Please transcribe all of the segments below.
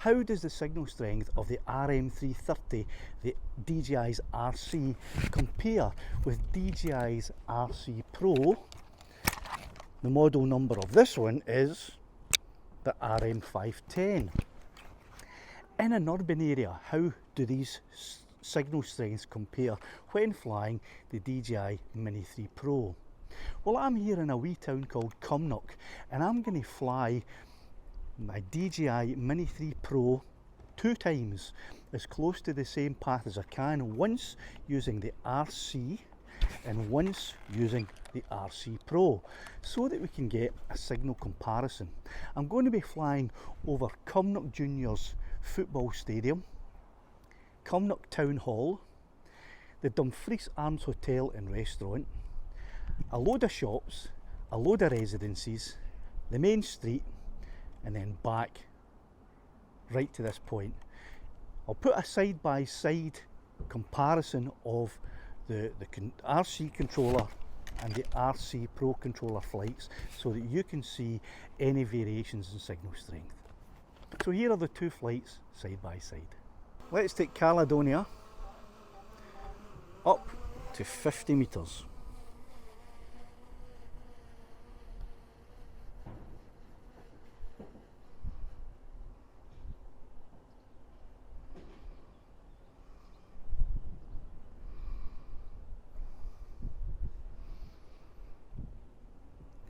how does the signal strength of the RM330, the DJI's RC, compare with DJI's RC Pro? The model number of this one is the RM510. In an urban area, how do these signal strengths compare when flying the DJI Mini 3 Pro? Well, I'm here in a wee town called Cumnock, and I'm going to fly my DJI Mini 3 Pro 2 times as close to the same path as I can, once using the RC and once using the RC Pro, so that we can get a signal comparison. I'm going to be flying over Cumnock Juniors Football Stadium, Cumnock Town Hall, the Dumfries Arms Hotel and Restaurant, a load of shops, a load of residences, the main street, and then back right to this point. I'll put a side-by-side comparison of the RC controller and the RC Pro controller flights, so that you can see any variations in signal strength. So here are the 2 flights side by side. Let's take Caledonia up to 50 metres.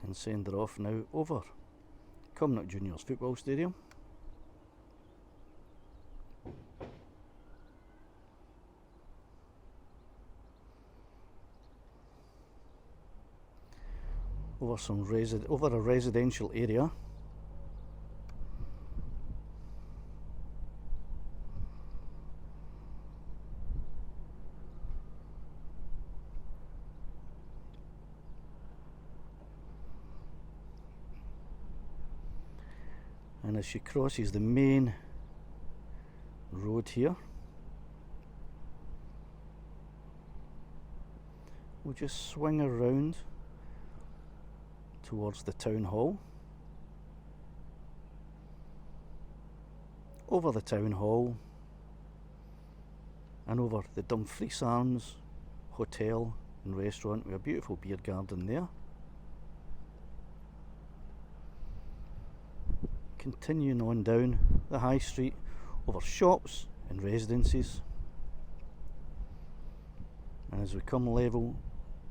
And send her off now over Cumnock Juniors Football Stadium. Over a residential area. And as she crosses the main road here, we'll just swing around towards the town hall, over the town hall, and over the Dumfries Arms Hotel and Restaurant with a beautiful beer garden there. Continuing on down the high street, over shops and residences, and as we come level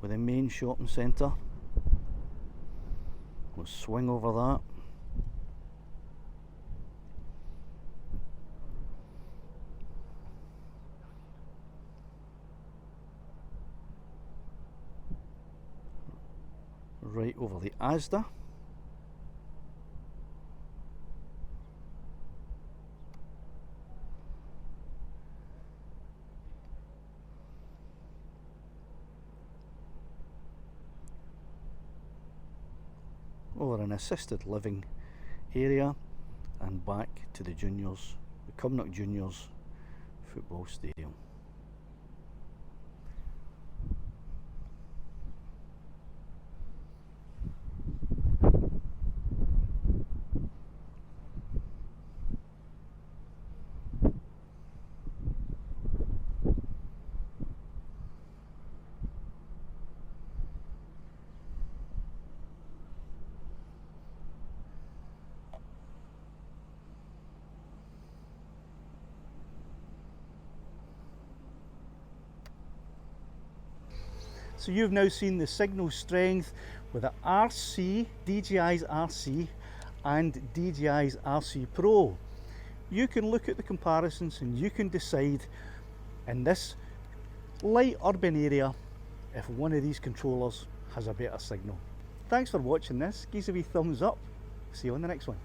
with the main shopping centre, we'll swing over that, right over the Asda, over an assisted living area, and back to the Juniors, the Cumnock Juniors Football Stadium. So you've now seen the signal strength with the RC, DJI's RC and DJI's RC Pro. You can look at the comparisons and you can decide in this light urban area if one of these controllers has a better signal. Thanks for watching this. Give us a wee thumbs up. See you on the next one.